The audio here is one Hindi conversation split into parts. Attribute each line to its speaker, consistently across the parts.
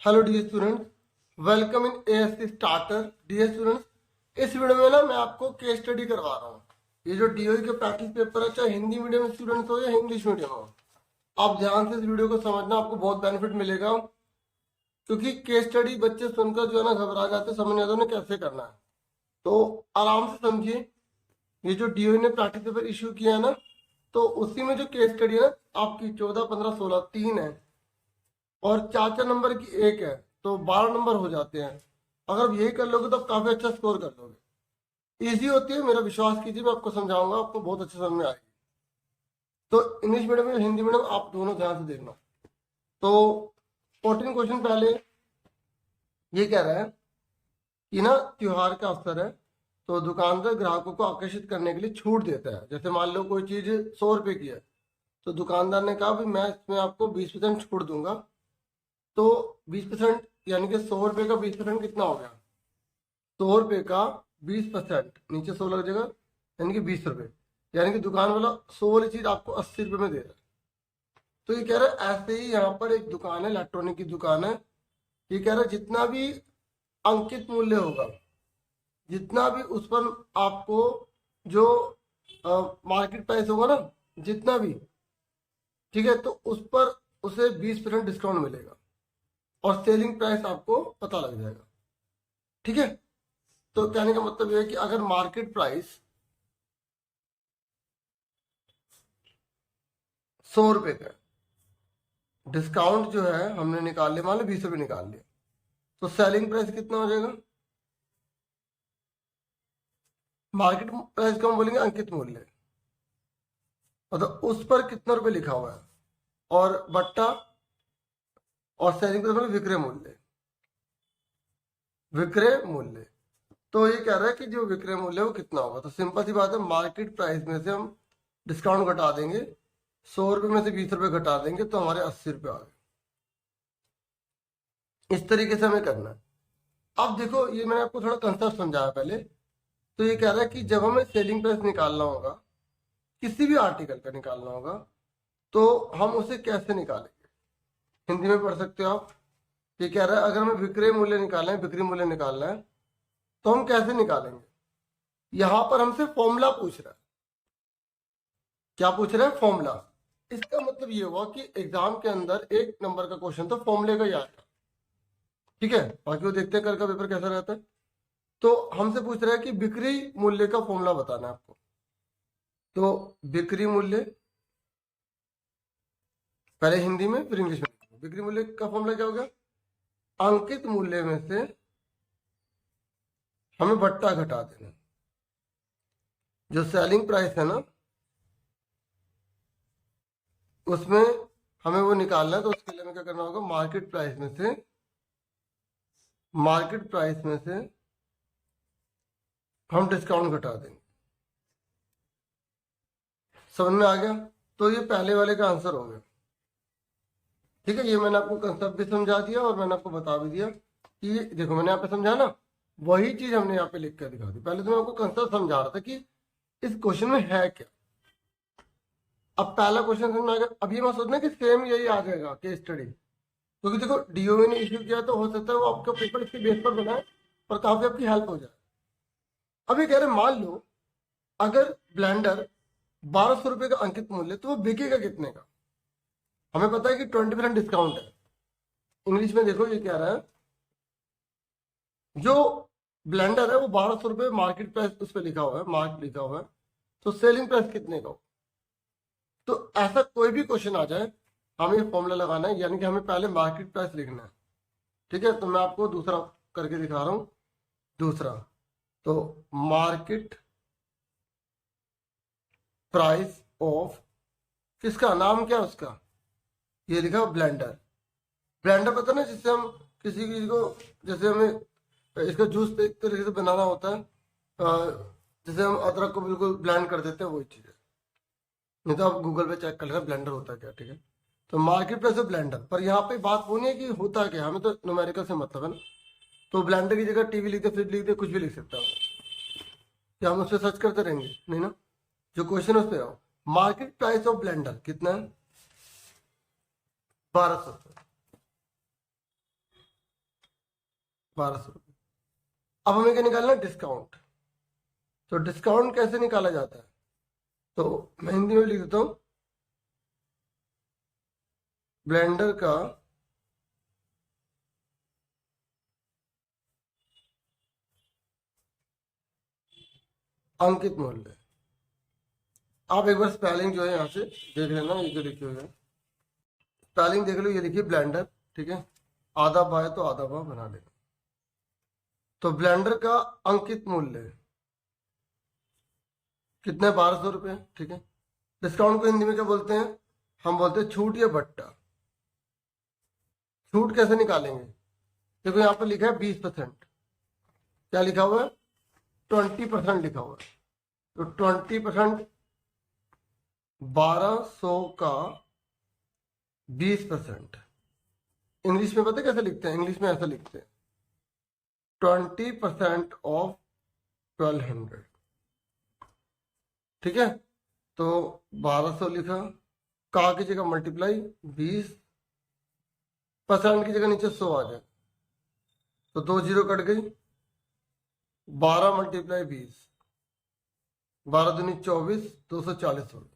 Speaker 1: Hello dear students, welcome in ASC starter. Dear students, इस वीडियो में ना मैं आपको केस स्टडी करवा रहा हूँ। ये जो डीओई के प्रैक्टिस पेपर है, चाहे हिंदी मीडियम स्टूडेंट्स हो या इंग्लिश मीडियम हो, आप ध्यान से इस वीडियो को समझना, आपको बहुत बेनिफिट मिलेगा। क्योंकि केस स्टडी बच्चे सुनकर जो है ना घबरा जाते, समझ नहीं आता उन्हें कैसे करना है। तो आराम से समझिए। ये जो डीओई ने प्रैक्टिस पेपर इश्यू किया है ना, तो उसी में जो केस स्टडी है ना आपकी 14, 15, 16 तीन है और 4 नंबर की एक है, तो 12 नंबर हो जाते हैं। अगर आप यही कर लोगे तो आप काफी अच्छा स्कोर कर लोगे। इजी होती है, मेरा विश्वास कीजिए, मैं आपको समझाऊंगा, आपको बहुत अच्छे समझ में आएगी। तो इंग्लिश मीडियम या हिंदी मीडियम आप दोनों ध्यान से देखना। तो 14 क्वेश्चन पहले ये कह रहा है कि ना त्योहार का अवसर है तो दुकानदार ग्राहकों को आकर्षित करने के लिए छूट देता है। जैसे मान लो कोई चीज 100 रुपए की है, तो दुकानदार ने कहा भी मैं इसमें आपको 20% छूट दूंगा। तो 20% यानी कि 100 रुपए का 20% कितना हो गया? 100 रुपए का 20%, नीचे 100 लग जाएगा, यानी कि 20 रुपए। यानी कि दुकान वाला 100 वाली चीज आपको 80 रुपए में दे रहा है। तो ये कह रहा है ऐसे ही यहाँ पर एक दुकान है, इलेक्ट्रॉनिक की दुकान है। ये कह रहा है जितना भी अंकित मूल्य होगा, जितना भी उस पर आपको जो मार्केट प्राइस होगा ना, जितना भी, ठीक है, तो उस पर उसे 20% डिस्काउंट मिलेगा और सेलिंग प्राइस आपको पता लग जाएगा। ठीक है, तो कहने का मतलब यह है कि अगर मार्केट प्राइस 100 रुपए का, डिस्काउंट जो है हमने निकाल लिया, मान लो 20 रुपए निकाल लिया, तो सेलिंग प्राइस कितना हो जाएगा? मार्केट प्राइस को हम बोलेंगे अंकित मूल्य, मतलब उस पर कितना रुपए लिखा हुआ है, और बट्टा और सेलिंग प्राइस मतलब विक्रय मूल्य। विक्रय मूल्य, तो ये कह रहा है कि जो विक्रय मूल्य है वो कितना होगा। तो सिंपल सी बात है, मार्केट प्राइस में से हम डिस्काउंट घटा देंगे, 100 रुपए में से 20 रुपए घटा देंगे, तो हमारे 80 रुपए आ गए। इस तरीके से हमें करना है। अब देखो, ये मैंने आपको थोड़ा कंसेप्ट समझाया पहले। तो ये कह रहा है कि जब हमें सेलिंग प्राइस निकालना होगा, किसी भी आर्टिकल का निकालना होगा, तो हम उसे कैसे निकालेंगे? हिंदी में पढ़ सकते हो आप। ये कह रहा है अगर हमें विक्रय मूल्य निकालना है, बिक्री मूल्य निकालना है, तो हम कैसे निकालेंगे? यहां पर हमसे फॉर्मूला पूछ रहा है। क्या पूछ रहा है? फॉर्मूला। इसका मतलब ये हुआ कि एग्जाम के अंदर 1 नंबर का क्वेश्चन तो फॉर्मूले का ही आता है। ठीक है, बाकी वो देखते हैं कल का पेपर कैसा रहता है। तो हमसे पूछ रहा है कि बिक्री मूल्य का फॉर्मूला बताना है आपको। तो बिक्री मूल्य पहले हिंदी में फिर इंग्लिश में। बिक्री मूल्य का फॉर्मूला क्या हो गया? अंकित मूल्य में से हमें बट्टा घटा देना। जो सेलिंग प्राइस है ना, उसमें हमें वो निकालना है। तो उसके लिए हमें क्या करना होगा? मार्केट प्राइस में से हम डिस्काउंट घटा देंगे। समझ में आ गया? तो ये पहले वाले का आंसर हो गया। ठीक है, ये मैंने आपको कंसेप्ट भी समझा दिया और मैंने आपको बता भी दिया कि ये देखो, मैंने यहाँ पे समझा ना, वही चीज हमने यहाँ पे लिख कर दिखा दी। पहले तो मैं आपको कंसेप्ट समझा रहा था कि इस क्वेश्चन में है क्या। अब पहला क्वेश्चन समझ में आ गया। अब ये मत सोचना कि सेम यही आ जाएगा केस स्टडी, क्योंकि देखो डीओवी ने इश्यू किया, तो हो सकता है वो आपका पेपर इसके बेस पर बनाए और काफी आपकी हेल्प हो जाए। अब ये कह रहे मान लो अगर ब्लेंडर 1200 रुपए का अंकित मूल्य, तो वो बिकेगा कितने का? हमें पता है कि 20% डिस्काउंट है। इंग्लिश में देखो, ये कह रहा है जो ब्लेंडर है वो 1200 रुपए मार्केट प्राइस उस पर लिखा हुआ है, मार्क लिखा हुआ है, तो सेलिंग प्राइस कितने का हो? तो ऐसा कोई भी क्वेश्चन आ जाए, हमें ये फॉर्मूला लगाना है, यानी कि हमें पहले मार्केट प्राइस लिखना है। ठीक है, तो मैं आपको दूसरा करके दिखा रहा हूं। दूसरा, तो मार्केट प्राइस ऑफ, किसका नाम क्या है उसका? ये लिखा ब्लेंडर। ब्लेंडर पता ना, जिससे हम किसी चीज को, जैसे हमें इसका जूस एक तरीके से बनाना होता है, जैसे हम अदरक को बिल्कुल ब्लेंड कर देते हैं, वही चीज है। नहीं तो आप गूगल पे चेक कर लेना ब्लेंडर होता है क्या। ठीक है, तो मार्केट प्राइस ऑफ ब्लेंडर। पर यहाँ पे बात वो नहीं है कि होता है क्या, हमें तो न्यूमेरिकल से मतलब है ना। तो ब्लेंडर की जगह टीवी लिख दे, फ्रिज लिख दे, कुछ भी लिख सकता हूँ। क्या हम उस पर सर्च करते रहेंगे? नहीं ना, जो क्वेश्चन है उस पर आओ। मार्केट प्राइस ऑफ ब्लेंडर कितना है? 1200। 1200 रुपये। अब हमें क्या निकालना है? डिस्काउंट। तो डिस्काउंट कैसे निकाला जाता है? तो मैं हिंदी में लिख देता हूं, ब्लेंडर का अंकित मूल्य। आप एक बार स्पेलिंग जो है यहाँ से देख लेना, ये जो लिखी हुई है स्पेलिंग देख लो, ये लिखिए ब्लेंडर, ठीक है, आधा बाय तो आधा बा बना लेना। तो ब्लेंडर का अंकित मूल्य कितने? 1200 रुपये, ठीक है। डिस्काउंट को हिंदी में क्या बोलते हैं? हम बोलते हैं छूट या बट्टा। छूट कैसे निकालेंगे? देखो यहाँ पर लिखा है 20%, क्या लिखा हुआ है? 20% लिखा हुआ है। तो 20%, 1200 का 20%। इंग्लिश में पता है कैसे लिखते हैं? इंग्लिश में ऐसा लिखते हैं, 20% ऑफ 1200, ठीक है। तो 1200 लिखा, का की जगह मल्टीप्लाई 20% की जगह नीचे 100 आ जाए, तो 2 जीरो कट गई, 12 मल्टीप्लाई 20, 12 दूनी 24, 240 हो गए,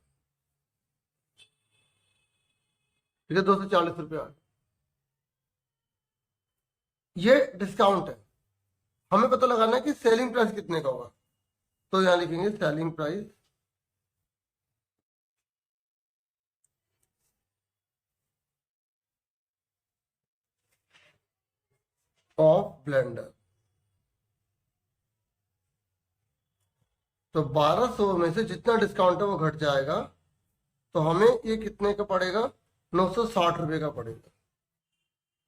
Speaker 1: ठीक है, 240 रुपये आ गए। ये डिस्काउंट है। हमें पता लगाना है कि सेलिंग प्राइस कितने का होगा, तो यहां लिखेंगे सेलिंग प्राइस ऑफ ब्लेंडर। तो 1200 में से जितना डिस्काउंट है वो घट जाएगा, तो हमें ये कितने का पड़ेगा? 960 रुपये का पड़ेगा।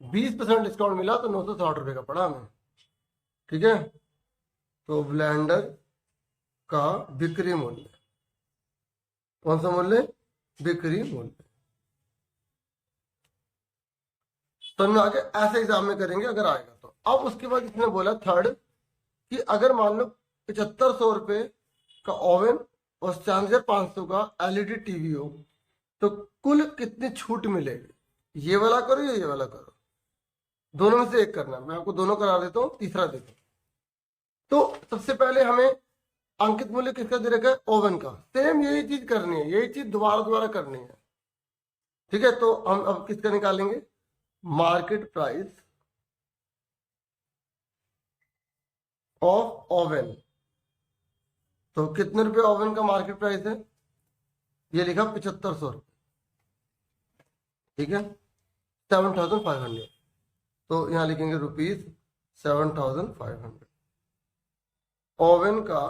Speaker 1: 20% डिस्काउंट मिला तो 960 रुपये का पड़ा हमें, ठीक है। तो ब्लेंडर का बिक्री मूल्य, कौन सा मूल्य? बिक्री मूल्य। तो हम आगे ऐसे एग्जाम में करेंगे अगर आएगा तो। अब उसके बाद इसने बोला थर्ड कि अगर मान लो 7500 रुपये का ओवन और 4500 का एलईडी टीवी हो, तो कुल कितनी छूट मिलेगी? ये वाला करो या ये वाला करो, दोनों में से एक करना। मैं आपको दोनों करा देता हूँ, तीसरा देखो। तो सबसे पहले हमें अंकित मूल्य किसका दे रखा है? ओवन का। सेम यही चीज करनी है, यही चीज दोबारा दोबारा करनी है, ठीक है। तो हम अब किसका निकालेंगे? Market price of oven. तो कितने रुपए ओवन का मार्केट प्राइस है? ये लिखा 7500 रुपये, ठीक है, 7500। तो यहां लिखेंगे ₹7500। ओवन का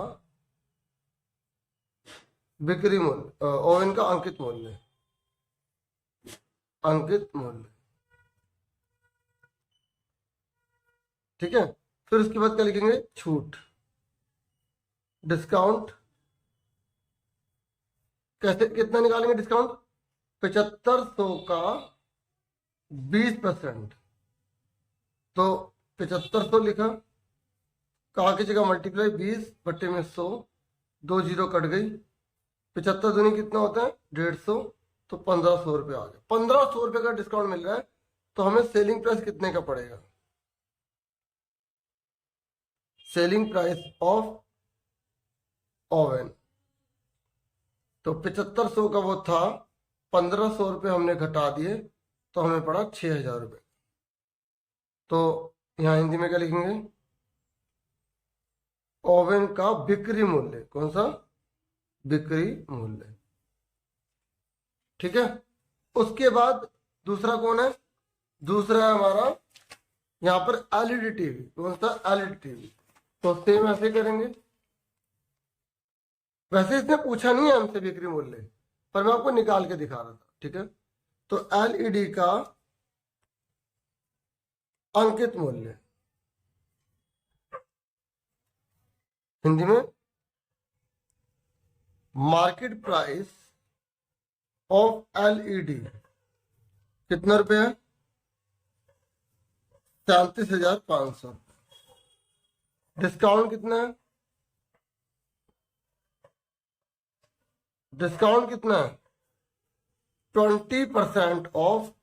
Speaker 1: बिक्री मूल्य, ओवन का अंकित मूल्य, अंकित मूल्य, ठीक है। फिर उसके बाद क्या लिखेंगे? छूट, डिस्काउंट। कैसे, कितना निकालेंगे डिस्काउंट? 7500 का 20%। तो 7500 लिखा, का की जगह मल्टीप्लाई 20/100, 2 जीरो कट गई, 75 दूनी कितना होता है? 150, तो 1500 रुपये आ गया। 1500 रुपये का डिस्काउंट मिल रहा है, तो हमें सेलिंग प्राइस कितने का पड़ेगा? सेलिंग प्राइस ऑफ ओवन, तो 7500 का वो था, 1500 रुपये हमने घटा दिए, तो हमें पड़ा 6000 रुपये। तो यहां हिंदी में क्या लिखेंगे? ओवन का बिक्री मूल्य, कौन सा? बिक्री मूल्य, ठीक है। उसके बाद दूसरा कौन है? दूसरा है हमारा यहाँ पर एलईडी टीवी, कौन सा? LED TV. तो सेम ऐसे करेंगे। वैसे इसने पूछा नहीं है हमसे बिक्री मूल्य, पर मैं आपको निकाल के दिखा रहा था, ठीक है। तो एलईडी का अंकित मूल्य, हिंदी में मार्केट प्राइस ऑफ एलईडी कितना रुपए है? 37,500। डिस्काउंट कितना है? डिस्काउंट कितना है? 20% ऑफ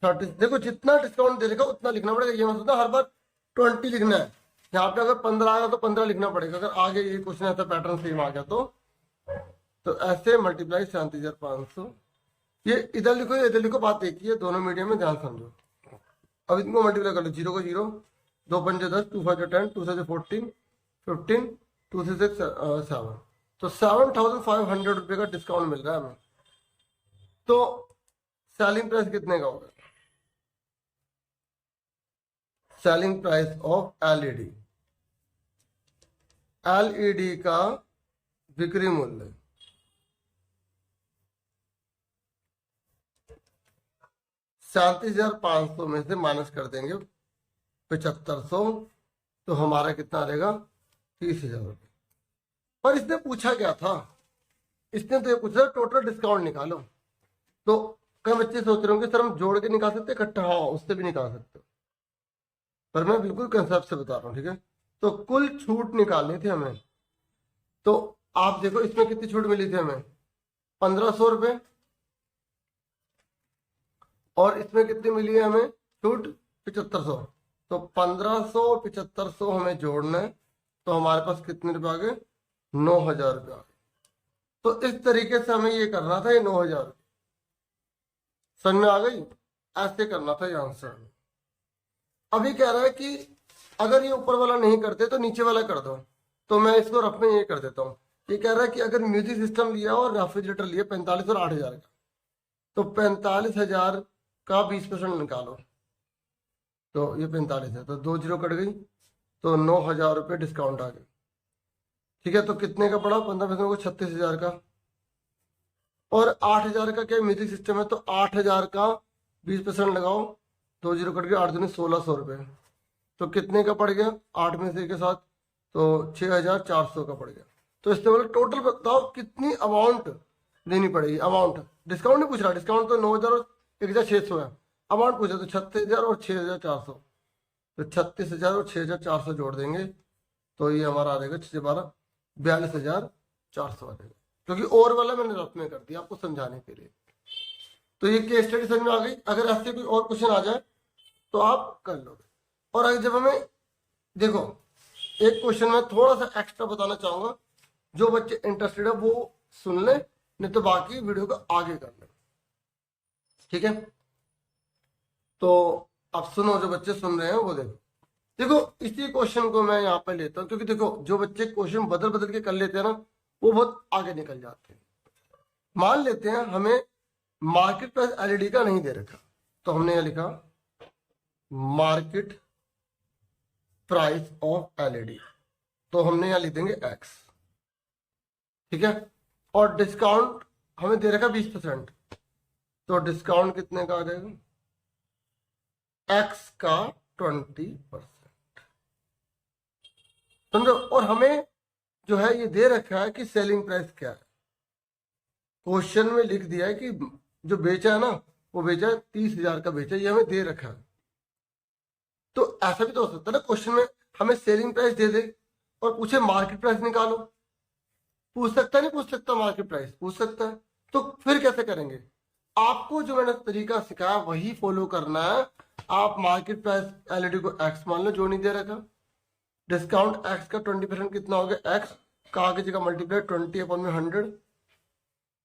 Speaker 1: 30। देखो जितना डिस्काउंट दे देगा उतना लिखना पड़ेगा, ये मत सोचना हर बार 20 लिखना है। यहाँ पे अगर 15 आएगा तो 15 लिखना पड़ेगा, अगर आगे ये क्वेश्चन ऐसा पैटर्न सेम आ गया तो ऐसे मल्टीप्लाई 37,500, ये इधर लिखो या इधर लिखो, बात एक ही है, दोनों मीडियम में ध्यान समझो। अब इनको मल्टीप्लाई कर लो, 0 को 0, 2 पंजे 10, 2 5 10, 2 से 14, 15, 2 से 6 7, तो 7,500 रुपये का डिस्काउंट मिल रहा है हमें। तो सेलिंग प्राइस कितने का होगा? Selling price of LED, LED का बिक्री मूल्य 37,500 में से माइनस कर देंगे 7,500, तो हमारा कितना रहेगा? 30,000 रुपये। पर इसने पूछा क्या था? इसने तो ये पूछा टोटल डिस्काउंट निकालो। तो कई बच्चे सोच रहे होंगे सर हम जोड़ के निकाल सकते इकट्ठा? हाँ, उससे भी निकाल सकते हो, पर मैं बिल्कुल कंसेप्ट से बता रहा हूँ, ठीक है। तो कुल छूट निकालनी थी हमें, तो आप देखो इसमें कितनी छूट मिली थी हमें? 1,500 रुपये, और इसमें कितनी मिली है हमें छूट? 7,500। तो 1,500 7,500 हमें जोड़ना है, तो हमारे पास कितने रुपए आ गए? 9,000 रुपये आ गए। तो इस तरीके से हमें ये करना था, ये 9,000 समझ में आ गई? ऐसे करना था ये आंसर। अभी कह रहा है कि अगर ये ऊपर वाला नहीं करते तो नीचे वाला कर दो, तो मैं इसको रफ में ये कर देता हूँ। ये कह रहा है कि अगर म्यूजिक सिस्टम लिया और रेफ्रिजरेटर लिया 45 और 8,000 का, तो 45,000 का 20% निकालो, तो ये 45 है, तो 2 जीरो कट गई, तो 9,000 रुपये डिस्काउंट आ गया, ठीक है। तो कितने का पड़ा? 15% को 36,000 का, और 8,000 का क्या म्यूजिक सिस्टम है, तो 8,000 का 20% लगाओ, 2 जीरो कट गया, 8 दूनी 1,600 रुपये, तो कितने का पड़ गया 8 में से के साथ? तो 6,400 का पड़ गया। तो इससे मतलब टोटल बताओ कितनी अमाउंट देनी पड़ेगी? अमाउंट डिस्काउंट नहीं पूछ रहा, डिस्काउंट तो 9,000 और 1,600 है, अमाउंट पूछा तो 36,000 और 6,400, तो 36,000 और 6,400 जोड़ देंगे, तो ये हमारा आ जाएगा 6/12 42,400 आ जाएगा, क्योंकि और वाला मैंने रफ में कर दिया आपको समझाने के लिए। तो ये केस स्टडी समझ में आ गई। अगर ऐसे कोई और क्वेश्चन आ जाए तो आप कर लोगे। और अगर जब हमें देखो एक क्वेश्चन में थोड़ा सा एक्स्ट्रा बताना चाहूंगा, जो बच्चे इंटरेस्टेड है वो सुन ले, नहीं तो बाकी वीडियो को आगे कर ले, ठीक है। तो अब सुनो, जो बच्चे सुन रहे हैं वो देखो। देखो इसी क्वेश्चन को मैं यहाँ पे लेता हूँ, क्योंकि देखो जो बच्चे क्वेश्चन बदल बदल के कर लेते हैं ना, वो बहुत आगे निकल जाते हैं। मान लेते हैं हमें मार्केट प्राइस एलईडी का नहीं दे रखा, तो हमने यह लिखा मार्केट प्राइस ऑफ एलईडी, तो हमने यहां लिख देंगे एक्स, ठीक है। और डिस्काउंट हमें दे रखा 20%, तो डिस्काउंट कितने का आ जाएगा? एक्स का 20%, समझो। और हमें जो है ये दे रखा है कि सेलिंग प्राइस क्या है, क्वेश्चन में लिख दिया है कि जो बेचा है ना वो बेचा है 30,000 का बेचा है, ये हमें दे रखा है। तो ऐसा भी तो हो सकता है ना, क्वेश्चन में हमें सेलिंग प्राइस दे दे और पूछे मार्केट प्राइस निकालो, पूछ सकता है नहीं पूछ सकता? मार्केट प्राइस पूछ सकता है। तो फिर कैसे करेंगे? आपको जो मैंने तरीका सिखाया वही फॉलो करना है। आप मार्केट प्राइस एलईडी को एक्स मान लो, जो नहीं दे रखा, डिस्काउंट एक्स का 20% कितना हो गया? एक्स का आगे जगह मल्टीप्लाई 20/100,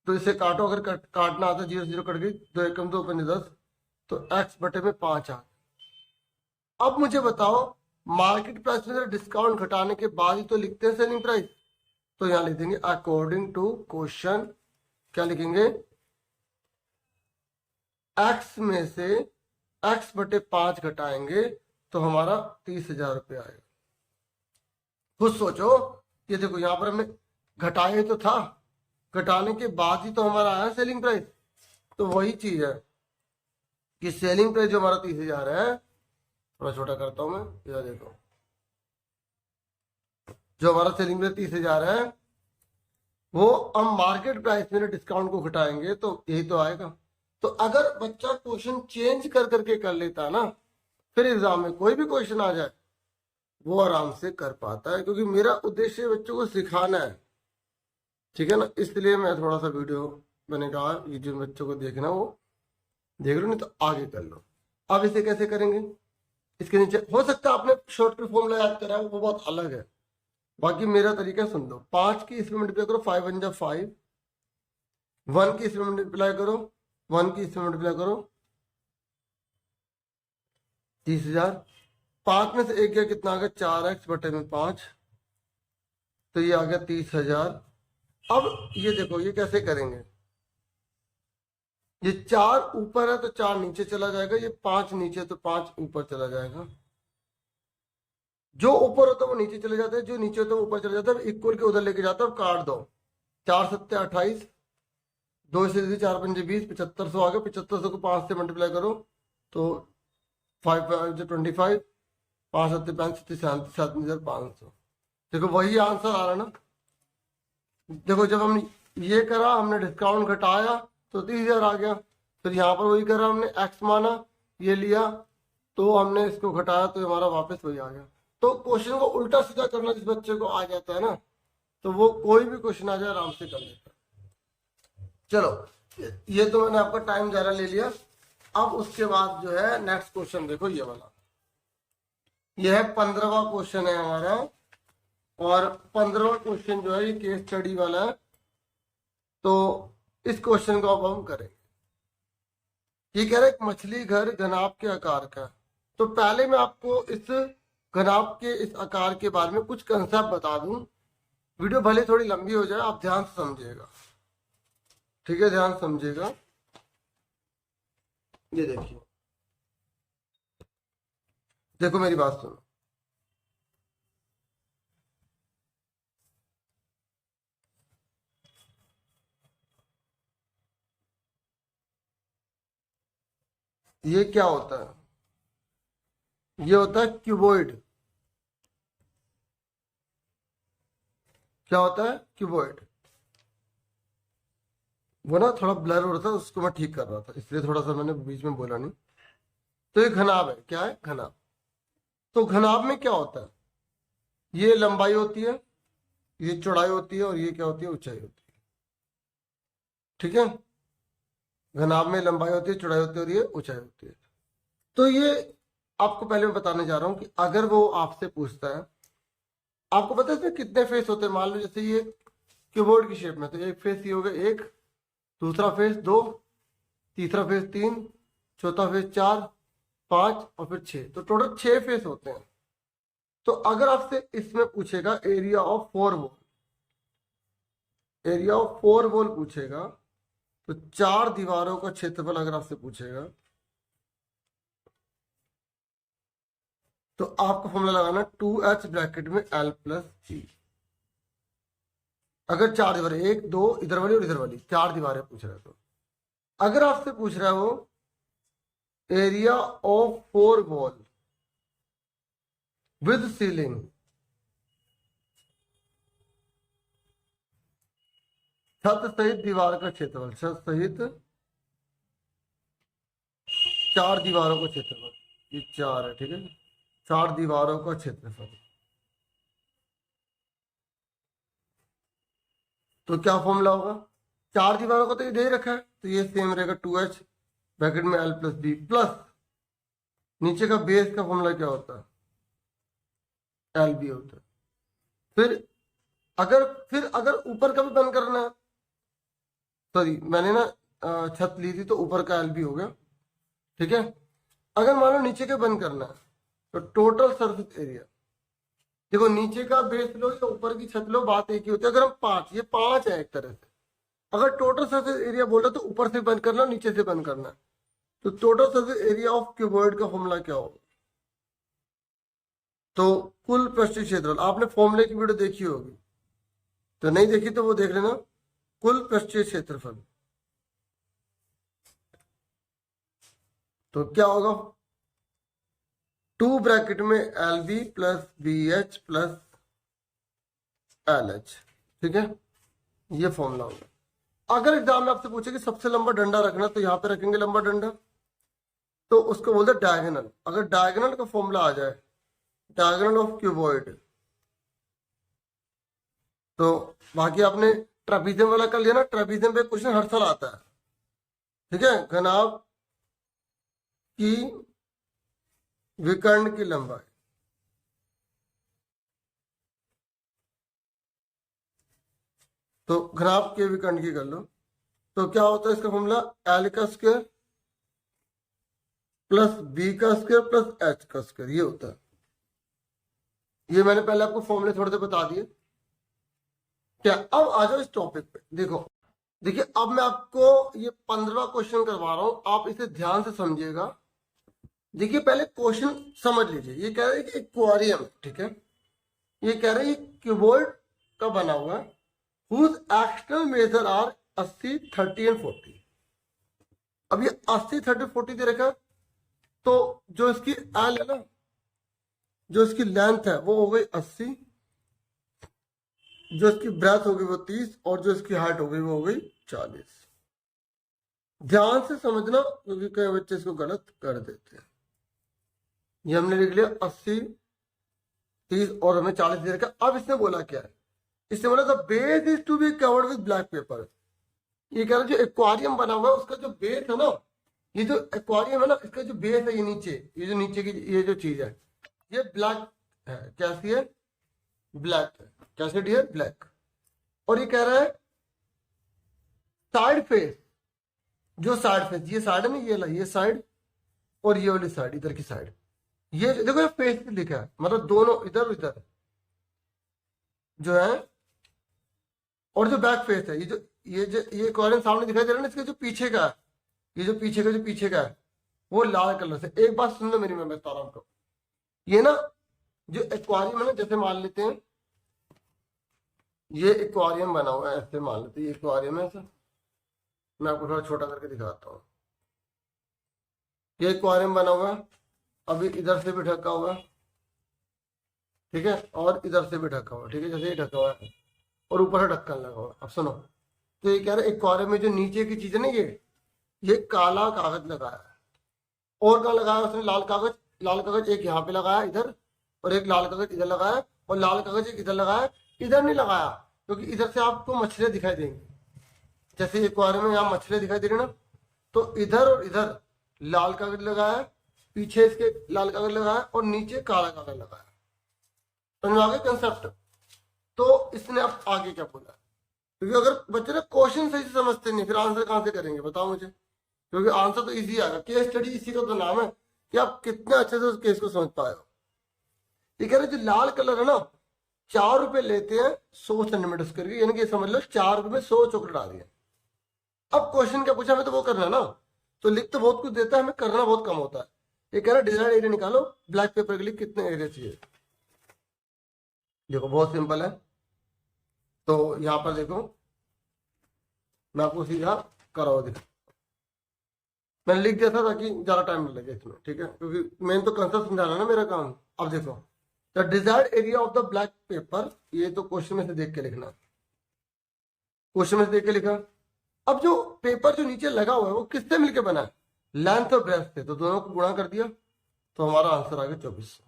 Speaker 1: तो इसे काटो, अगर काटना आता 0 0 कट गई, 2 एकम 2 पंजे 10, तो x बटे में 5 आ गया। अब मुझे बताओ मार्केट प्राइस में डिस्काउंट घटाने के बाद ही तो लिखते हैं सेलिंग प्राइस, तो यहां लिख देंगे अकॉर्डिंग टू क्वेश्चन, क्या लिखेंगे? x में से x बटे 5 घटाएंगे तो हमारा 30,000 रुपये आएगा। खुद सोचो, ये देखो यहां पर हमने घटाए तो था, घटाने के बाद ही तो हमारा आया सेलिंग प्राइस। तो वही चीज है कि सेलिंग प्राइस जो हमारा 30,000 है, थोड़ा छोटा करता हूं मैं, यह देखो जो हमारा सेलिंग प्राइस 30,000 है, वो हम मार्केट प्राइस में डिस्काउंट को घटाएंगे तो यही तो आएगा। तो अगर बच्चा क्वेश्चन चेंज कर करके कर लेता है ना, फिर एग्जाम में कोई भी क्वेश्चन आ जाए वो आराम से कर पाता है, क्योंकि मेरा उद्देश्य बच्चों को सिखाना है, ठीक है ना। इसलिए मैं थोड़ा सा वीडियो मैंने कहा ये जो बच्चों को देखना वो देख लो, नहीं तो आगे कर लो। अब इसे कैसे करेंगे? इसके नीचे हो सकता है आपने शॉर्टकट फॉर्मूला याद करा है, वो बहुत अलग है। बाकी मेरा तरीका सुन लो, 5 की इसमें मल्टीप्लाई करो, 5 1 जा 5, 1 की इसमें मल्टीप्लाई करो, 1 की इसमें मल्टीप्लाई करो, 30,000। 5 में से 1 गया, कितना आ गया, 4x बटे में 5, तो ये आ गया 30,000। अब ये देखो ये कैसे करेंगे, ये 4 ऊपर है तो 4 नीचे चला जाएगा, ये 5 नीचे है तो 5 ऊपर चला जाएगा। जो ऊपर होता है वो नीचे चले जाते हैं, जो नीचे होता है वो ऊपर चले जाता है, इक्वल के उधर लेके जाता है, काट दो। 4 सत्ते 28, 2 से दीजिए 4 पंजे 20, 7500 आ गया। 7500 को 5 से मल्टीप्लाई करो तो 5 5 25, 5 सत्ते 35, 37,500। देखो वही आंसर आ रहा है ना। देखो जब हम ये करा, हमने डिस्काउंट घटाया तो 30,000 आ गया। फिर यहाँ पर वही करा, हमने एक्स माना, ये लिया तो हमने इसको घटाया तो हमारा वापस वही आ गया। तो क्वेश्चन को उल्टा सीधा करना जिस बच्चे को आ जाता है ना, तो वो कोई भी क्वेश्चन आ जाए आराम से कर लेता है। चलो ये तो मैंने आपका टाइम ज़्यादा ले लिया। अब उसके बाद जो है नेक्स्ट क्वेश्चन देखो, ये वाला, ये है 15वां क्वेश्चन है हमारा। और 15वां क्वेश्चन जो है ये केस स्टडी वाला है, तो इस क्वेश्चन को अब हम करें। ये कह रहा है एक मछली घर घनाभ के आकार का। तो पहले मैं आपको इस घनाभ के इस आकार के बारे में कुछ कंसेप्ट बता दूं। वीडियो भले थोड़ी लंबी हो जाए, आप ध्यान से समझिएगा, ठीक है, ध्यान समझिएगा। ये देखिए, देखो मेरी बात सुनो। ये क्या होता है, ये होता है क्यूबॉइड। क्या होता है, क्यूबॉइड। वो ना थोड़ा ब्लर हो रहा था, उसको मैं ठीक कर रहा था, इसलिए थोड़ा सा मैंने बीच में बोला नहीं। तो ये घनाभ है, क्या है, घनाभ। तो घनाभ में क्या होता है, ये लंबाई होती है, ये चौड़ाई होती है, और ये क्या होती है, ऊंचाई होती है, ठीक है। घनाभ में लंबाई होती है, चौड़ाई होती है, और ये ऊंचाई होती है। तो ये आपको पहले मैं बताने जा रहा हूं कि अगर वो आपसे पूछता है, आपको पता है इसमें कितने फेस होते हैं। मान लो जैसे ये क्यूबोर्ड की शेप में, तो एक फेस ये हो गया, एक, दूसरा फेस 2, तीसरा फेस 3, चौथा फेस 4, 5 और फिर 6, तो टोटल 6 फेस होते हैं। तो अगर आपसे इसमें पूछेगा area of 4 wall, area of 4 wall पूछेगा, तो 4 दीवारों का क्षेत्रफल अगर आपसे पूछेगा, तो आपको फॉर्मूला लगाना 2h ब्रैकेट में l प्लस g। अगर 4 दीवारें, 1 2 इधर वाली और इधर वाली 4 दीवारें पूछ रहा है, तो अगर आपसे पूछ रहा है वो area of 4 wall with ceiling, छत सहित दीवार का क्षेत्रफल, छत सहित 4 दीवारों का क्षेत्रफल, ये 4 है, ठीक है, 4 दीवारों का क्षेत्रफल, तो क्या फॉर्मूला होगा, 4 दीवारों का तो ये दे रखा है, तो ये सेम रहेगा 2h ब्रैकेट में l प्लस b, प्लस नीचे का बेस का फॉर्मूला क्या होता है, lb होता है। फिर अगर ऊपर का भी बंद करना है, सॉरी मैंने ना छत ली थी तो ऊपर का lb हो गया, ठीक है। अगर मान लो नीचे का बंद करना है, तो टोटल सरफेस एरिया, देखो नीचे का बेस लो या ऊपर की छत लो, बात एक ही होती है। अगर हम 5, ये 5 है एक तरह से, अगर टोटल सरफेस एरिया बोला तो ऊपर से बंद करना, नीचे से बंद करना, तो total surface area of cuboid का फॉर्मूला क्या होगा, तो कुल पृष्ठीय क्षेत्रफल। आपने फॉर्मूले की वीडियो देखी होगी, तो नहीं देखी तो वो देख लेना। कुल पृष्ठीय क्षेत्रफल, तो क्या होगा, 2 ब्रैकेट में LB plus BH plus LH, ठीक है, ये फॉर्मूला होगा। अगर एग्जाम में आपसे पूछे कि सबसे लंबा डंडा रखना, तो यहाँ पे रखेंगे लंबा डंडा, तो उसको बोलते हैं डायगोनल। अगर डायगोनल का फॉर्मूला आ जाए, डायगोनल ऑफ क्यूबॉइड, तो बाकी आपने ट्रेपीजियम वाला कर लिया ना, ट्रेपीजियम पे क्वेश्चन हर साल आता है, ठीक है। घनाभ की विकर्ण की लंबाई, तो घनाभ के विकर्ण की कर लो, तो क्या होता है इसका फॉर्मूला, एल का स्क्वायर प्लस बी का स्क्वायर प्लस एच का स्क्वायर, ये होता है। ये मैंने पहले आपको फॉर्मूले थोड़े से बता दिए। क्या, अब आ जाओ इस टॉपिक पे। देखो, देखिए अब मैं आपको ये 15वां क्वेश्चन करवा रहा हूं, आप इसे ध्यान से समझिएगा। देखिए पहले क्वेश्चन समझ लीजिए। ये कह रहे हैं कि एक्वेरियम, ठीक है, ये कह रहे हैं क्यूबॉइड का बना हुआ है, whose external measure are 80, 30 and 40। अब ये 80, 30, 40 दे रखा है, तो जो इसकी एल है ना, जो इसकी लेंथ है वो हो गई 80, जो इसकी ब्रेथ हो गई वो 30, और जो इसकी हाइट हो गई वो हो गई 40। ध्यान से समझना, क्योंकि कई बच्चे इसको गलत कर देते हैं। ये हमने लिख लिया 80, 30 और हमें 40 दे रखा। अब इसने बोला क्या है, इसने बोला the base is to be covered with black paper. ये कह रहा है जो एक्वेरियम बना हुआ है उसका जो बेस है ना, ये जो एक्वेरियम है ना, इसका जो बेस है, ये नीचे, ये जो नीचे की ये जो चीज है, ये ब्लैक है। कैसी है? ब्लैक है। कैसे डियर? ब्लैक। और ये कह रहा है साइड फेस, जो साइड फेस, ये साइड है ना, ये साइड और ये वाली साइड, इधर की साइड, ये देखो ये फेस लिखा है, मतलब दोनों इधर उधर जो है, और जो बैक फेस है, ये एक्वेरियम सामने दिखाई दे रहा है ना, इसके जो पीछे का है, ये जो पीछे का है वो लाल कलर से। एक बात सुन लो मेरी, मैं बता रहा हूं आपको। ये ना जो एक्वेरियम है ना, जैसे मान लेते हैं ये एक्वेरियम बना हुआ है, ऐसे मान लेते हैं ये एक्वेरियम है ऐसा। मैं आपको थोड़ा छोटा करके दिखाता हूँ। ये एक्वेरियम बना हुआ है, अभी इधर से भी ढका हुआ है, ठीक है, और इधर से भी ढका हुआ है, ठीक है, जैसे ये ढका हुआ है और ऊपर से ढक्कन लगा हुआ है। अब सुनो, तो ये कह रहे हैं एक्वेरियम में जो नीचे की चीज है ना, ये काला कागज लगाया है। और कहाँ लगाया उसने? लाल कागज। लाल कागज एक यहाँ पे लगाया इधर, और एक लाल कागज इधर लगाया, और लाल कागज एक इधर लगाया। इधर नहीं लगाया क्योंकि इधर से आपको मछलियां दिखाई देंगी, जैसे एक्वेरियम में यहाँ मछलियां दिखाई दे रही ना, तो इधर और इधर लाल कागज लगाया, पीछे इसके लाल कागज लगाया, और नीचे काला कागज लगाया। समझ आ गया कंसेप्ट? तो इसने अब आगे क्या बोला, क्योंकि अगर बच्चे ने क्वेश्चन सही से समझते नहीं, फिर आंसर कहां से करेंगे बताओ मुझे? क्योंकि आंसर तो इजी आएगा। केस स्टडी इसी का तो नाम है कि आप कितने अच्छे से उस केस को समझ पाए हो। ये कह रहे जो लाल कलर है ना, 4 रुपए लेते हैं 100 सेंटीमीटर करके, यानी कि समझ लो 4 रुपए में 100 चॉकलेट डाल दिया। अब क्वेश्चन क्या पूछा, हमें तो वो करना है ना, तो लिख तो बहुत कुछ देता है, हमें करना बहुत कम होता है। ये कह रहा है डिजाइन एरिया निकालो, ब्लैक पेपर के लिए कितने एरिया चाहिए। देखो बहुत सिंपल है, तो यहां पर देखो मैं आपको सीधा कराओ दिखा, मैंने लिख दिया था ताकि ज्यादा टाइम न लगे इसमें, ठीक है, क्योंकि मैंने तो कंसेप्ट समझाना है ना मेरा काम। अब देखो the desired area of the black paper, ये तो क्वेश्चन में से देख के लिखना, क्वेश्चन में से देख के लिखा। अब जो पेपर जो नीचे लगा हुआ है वो किससे मिलकर बना है? लेंथ और ब्रेथ से, तो दोनों को गुणा कर दिया, तो हमारा आंसर आ गया 2400।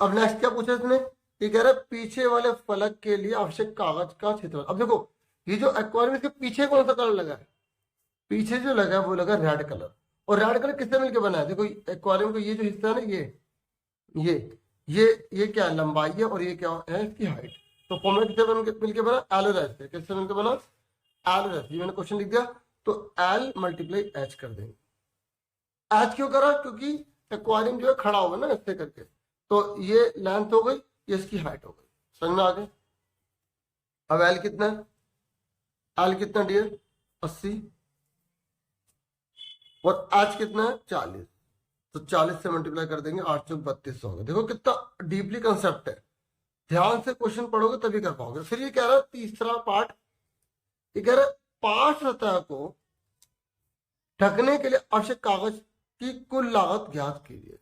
Speaker 1: अब नेक्स्ट क्या पूछा इसने, ये कह रहा है पीछे वाले फलक के लिए आवश्यक कागज का क्षेत्रफल। अब देखो ये जो एक्वेरियम के पीछे कौन सा कलर लगा है? पीछे जो लगा है वो लगा रेड कलर, और रेड कलर किससे मिलकर बना है? देखो एक्वेरियम का ये जो हिस्सा है ना, ये क्या है? लंबाई है, और ये क्या है? इसकी हाइट। तो फॉर्मूला किससे मिलकर बना? एल और एच से। किससे मिलकर बना? एल और एच। ये मैंने क्वेश्चन लिख दिया, तो एल मल्टीप्लाई एच कर देंगे। एच क्यों करा? क्योंकि एक्वेरियम जो है खड़ा होगा ना ऐसे करके, तो ये लेंथ हो गई, ये इसकी हाइट हो गई। समझ में आ गई? अब एल कितना है? एल कितना डियर? 80, और एच कितना है? 40। तो 40 से मल्टीप्लाई कर देंगे, 8 चौक 32 होगा। देखो कितना डीपली कंसेप्ट है, ध्यान से क्वेश्चन पढ़ोगे तभी कर पाओगे। फिर ये कह रहा है तीसरा पार्ट, ये कह रहा है पार्श्व सतह को ढकने के लिए आवश्यक कागज की कुल लागत ज्ञात कीजिए।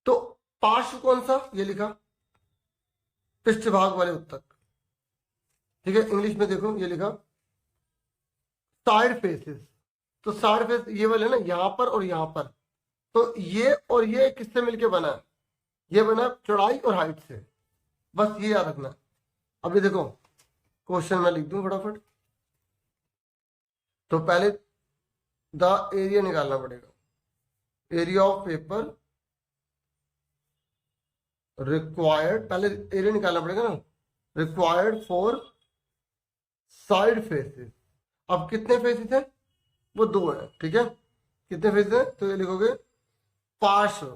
Speaker 1: तो पार्श्व कौन सा? ये लिखा पृष्ठभाग वाले उत्तक, ठीक है। इंग्लिश में देखो ये लिखा साइड फेसेस, तो साइड फेस ये वाले ना, यहां पर और यहां पर, तो ये और ये किससे मिलके बना है? ये बना चौड़ाई और हाइट से, बस ये याद रखना। अभी देखो क्वेश्चन मैं लिख दूं फटाफट। तो पहले द एरिया निकालना पड़ेगा, एरिया ऑफ पेपर रिक्वायर्ड, पहले एरिया निकालना पड़ेगा ना, रिक्वायर्ड फॉर साइड फेसेस। अब कितने फेसेस हैं? वो दो है, ठीक है। कितने फेसेस हैं? तो ये लिखोगे पार्श्व,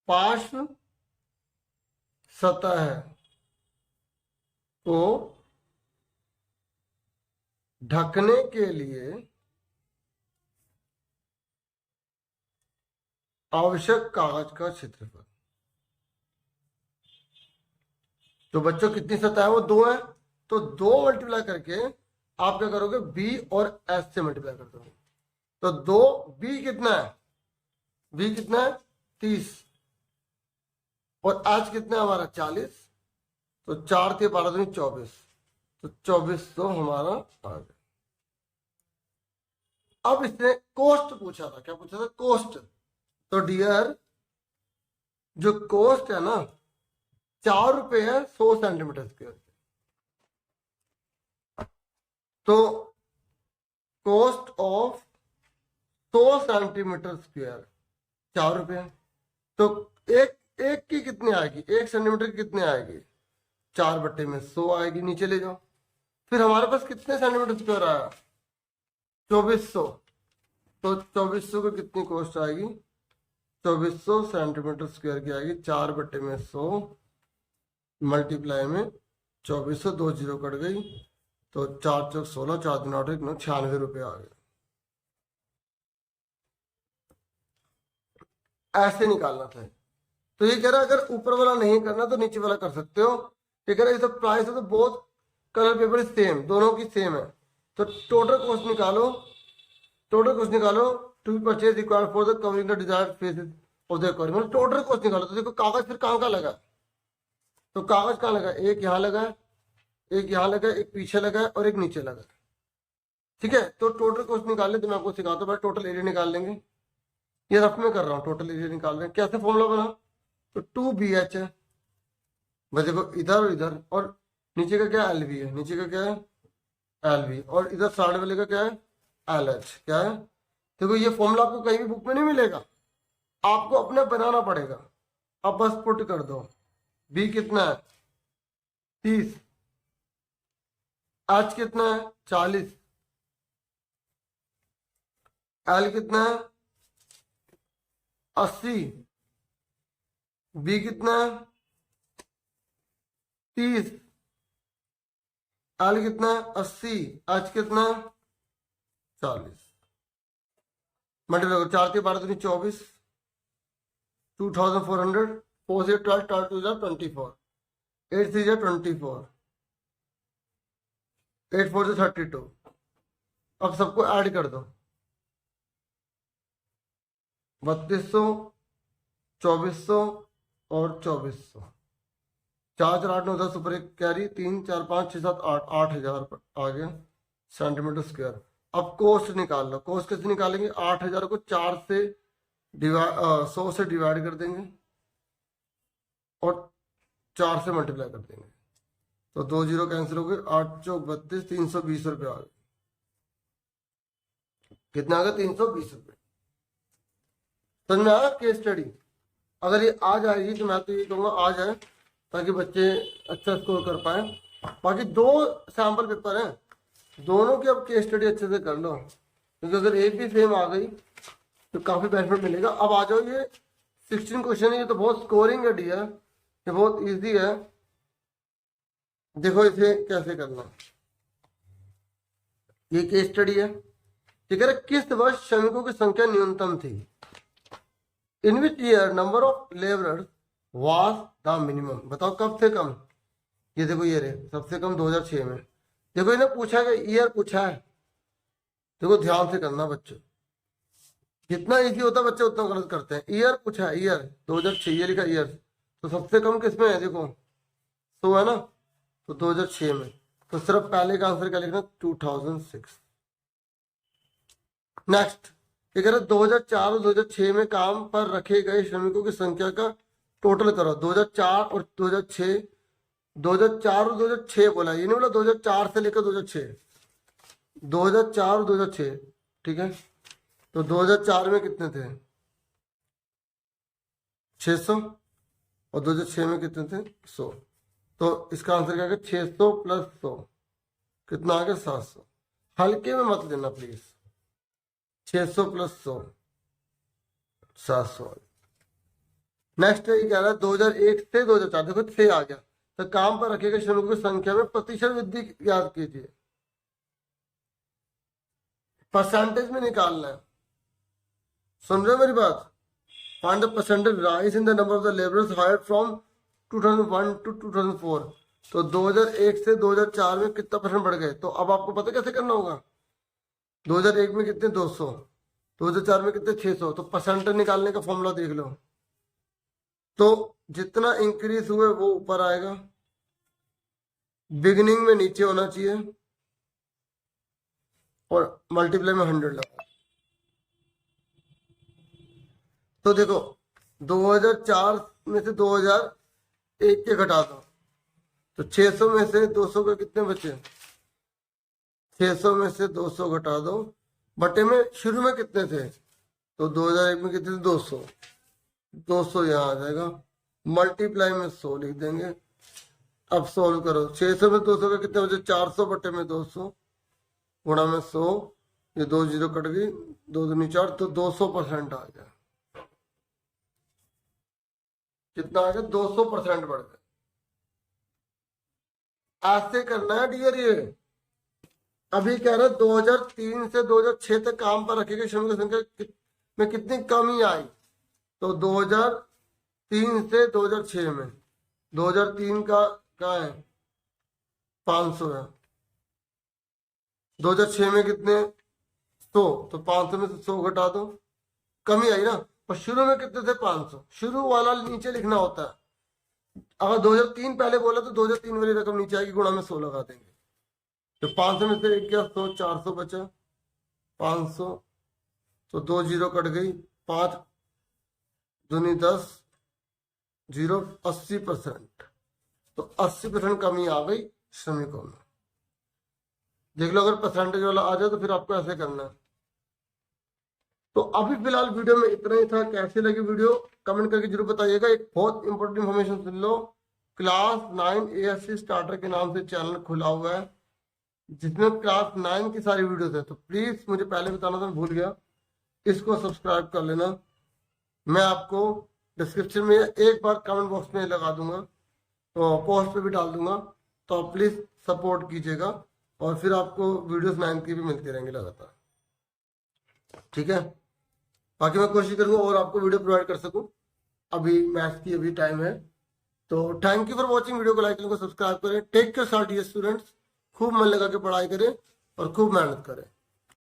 Speaker 1: पार्श्व सतह को ढकने के लिए आवश्यक कागज का क्षेत्रफल। तो बच्चों कितनी सतह है? वो दो है, तो दो मल्टीप्लाई करके आप क्या करोगे? बी और एस से मल्टीप्लाई कर दोगे। तो दो, बी कितना है? बी कितना है? 30, और एच कितना है हमारा? 40। तो 4 × 12 = 24, तो 2400 हमारा आ गया। अब इसने कोस्ट पूछा था, क्या पूछा था? कोस्ट। तो डियर, जो कोस्ट है ना, 4 रुपए है 100 सेंटीमीटर स्क्वायर। तो कोस्ट ऑफ 100 सेंटीमीटर स्क्वायर 4 रुपए है। तो एक एक की कितनी आएगी? 1 सेंटीमीटर की कितनी आएगी? 4/100 आएगी। नीचे ले जाओ। फिर हमारे पास कितने सेंटीमीटर स्क्वायर आया? 2400। तो 2400 को कितनी कॉस्ट आएगी? 2400 सेंटीमीटर स्क्वायर की आएगी 4/100 मल्टीप्लाई में 2400, 2 जीरो कट गई, तो 4 चौक 16, 4 दूनी 8, 9, 96 रुपये आ गए। ऐसे निकालना था। तो ये कह रहा है अगर ऊपर वाला नहीं करना तो नीचे वाला कर सकते हो। ये कह रहा है सब प्राइस है तो बहुत कलर पेपर सेम, दोनों की सेम है। तो टोटल कॉस्ट निकालो, टोटल कॉस्ट निकालो to be purchase required for the covering the desired faces of the requirement. Total cost निकालो। तो देखो कागज फिर कहाँ का लगा? तो कागज कहाँ लगा? एक यहाँ लगा, एक यहाँ लगा, एक पीछे लगा और एक नीचे लगा, ठीक है। तो टोटल कॉस्ट निकालने तो मैं आपको सिखाता हूँ। टोटल एरिया निकाल लेंगे। ये रफ में कर रहा हूँ, टोटल एरिया निकाल रहे हैं। कैसे फॉर्मूला बना? तो 2BH है, बस देखो इधर और इधर, और नीचे का क्या? LV है। नीचे का क्या है? LV। और इधर साइड वाले का क्या है? LH। क्या है? देखो ये फॉर्मूला आपको कहीं भी बुक में नहीं मिलेगा, आपको अपने बनाना पड़ेगा। अब बस पुट कर दो। B कितना है? 30। H कितना है? 40। L कितना है? 80। B कितना है? 30। L कितना है? 80। H कितना है? 40। मल्टीप्लाई करो, 4 × 12 = 24, 2400, 4 से 12, 12 2 = 24, 8 3 = 24, 8 4 से 32। अब सबको ऐड कर दो। 3200, 2400 और 2400। 4 4 8 9 10 ऊपर एक कैरी, 3 4 5 6 7 8, 8000 आ गया सेंटीमीटर स्क्वायर। अब कोस्ट निकाल लो। कोस्ट कैसे निकालेंगे? 8000 को 4 से डिवाइड 100 से डिवाइड कर देंगे और 4 से मल्टीप्लाई कर देंगे। तो 2 जीरो कैंसिल हो गए, 8 चौक 32, 320 रुपये आ गए। कितना आ गया? 320 रुपये। समझ में आया केस स्टडी? अगर ये आ जाएगी तो मैं तो ये कहूँगा आ जाए, ताकि बच्चे अच्छा स्कोर कर पाए। बाकी 2 सैम्पल पेपर हैं, दोनों की अब केस स्टडी अच्छे से कर लो, क्योंकि अगर एक भी सेम आ गई तो काफी बेनिफिट मिलेगा। अब आ जाओ, ये 16 क्वेश्चन है, ये तो बहुत स्कोरिंग है डियर, ये बहुत इजी है। देखो इसे कैसे करना। ये केस स्टडी है, ठीक है। किस वर्ष श्रमिकों की संख्या न्यूनतम थी? In which year number of labourers was the minimum? बताओ कब से कम? ये देखो ये रे, सबसे कम 2006 में। देखो इन्हें पूछा है, ईयर पूछा है। देखो ध्यान से करना बच्चों, जितना इजी होता है बच्चे उतना गलत करते हैं। ईयर पूछा है, ईयर 2006, ये लिखा ईयर। तो सबसे कम किसमें है? देखो 100 है ना, तो 2006 में। तो सिर्फ पहले का आंसर क्या लिखना? 2006। नेक्स्ट ये कह रहे 2004 और 2006 में काम पर रखे गए श्रमिकों की संख्या का टोटल करो। 2004 और 2006, 2004 और 2006 बोला, ये नहीं बोला 2004 से लेकर 2006, 2004 और 2006, ठीक है। तो 2004 में कितने थे? 600, और 2006 में कितने थे 100। तो इसका आंसर क्या है 600 प्लस 100 कितना आ गया 700। हल्के में मत लेना प्लीज। 600 प्लस 100 700। नेक्स्ट ये कह रहा है 2001 से 2004, देखो 6 आ गया, तो काम पर रखे गए श्रमिकों की संख्या में प्रतिशत वृद्धि याद कीजिए, परसेंटेज में निकालना है। सुन रहे हो मेरी बात? Find the percentage rise in the number of the labourers hired from 2001 to 2004। तो 2001 से 2004 में कितना परसेंट बढ़ गए, तो अब आपको पता कैसे करना होगा। 2001 में कितने 200, 2004 में कितने 600, तो परसेंटेज निकालने का फॉर्मूला देख लो। तो जितना इंक्रीज हुए वो ऊपर आएगा, बिगिनिंग में नीचे होना चाहिए, और मल्टीप्लाई में 100 लगा। तो देखो 2004 में से 2001 के घटा दो, तो 600 में से 200 के कितने बचे, 600 में से 200 घटा दो, बटे में शुरू में कितने थे, तो 2001 में कितने थे 200, 200 यहाँ आ जाएगा, मल्टीप्लाई में 100 लिख देंगे। अब सोल्व करो, 600 में 200 का कितने बचे 400 बटे में 200 गुणा में 100, ये 2 जीरो कट गई, 2 दूनी 4, तो 200% आ गया। कितना आ गया 200% बढ़ गया। ऐसे करना है डियर। ये अभी कह रहे 2003 से 2006 तक काम पर रखे गए श्रमिकों की संख्या में कितनी कमी आई, तो 2003 से 2006 में 2003 का क्या है 500 है, 2006 में कितने 100, तो 500 में से 100 घटा दो, कमी आई ना। और शुरू में कितने थे 500, शुरू वाला नीचे लिखना होता है। अगर 2003 पहले बोला तो 2003 वाली रकम नीचे आएगी, गुणा में 100 लगा देंगे। तो 500 में से एक गया 100, 400 बचा 500, तो 2 जीरो कट गई, 5 दूनी 10, 0 80%। तो 80% कमी आ गई श्रमिकों में। देख लो, अगर परसेंटेज वाला आ जाए तो फिर आपको ऐसे करना है। तो अभी फिलहाल वीडियो में इतना ही था। कैसे लगी वीडियो कमेंट करके जरूर बताइएगा। एक बहुत इंपॉर्टेंट इन्फॉर्मेशन सुन लो, क्लास 9 एएससी स्टार्टर के नाम से चैनल खुला हुआ है, जिसमें क्लास 9 की सारी वीडियोस है। तो प्लीज, मुझे पहले बताना था, मैं भूल गया, इसको सब्सक्राइब कर लेना। मैं आपको डिस्क्रिप्शन में एक बार कमेंट बॉक्स में लगा दूंगा, तो पोस्ट पे भी डाल दूंगा, तो आप प्लीज सपोर्ट कीजिएगा, और फिर आपको वीडियोस 9 की भी मिलती रहेंगी लगातार, ठीक है। बाकी मैं कोशिश करूंगा और आपको वीडियो प्रोवाइड कर सकूं। अभी मैथ्स की अभी टाइम है। तो thank you for watching. Video को लाइक करें, सब्सक्राइब करें। Take care dear students. खूब मन लगा के पढ़ाई करें और खूब मेहनत करें।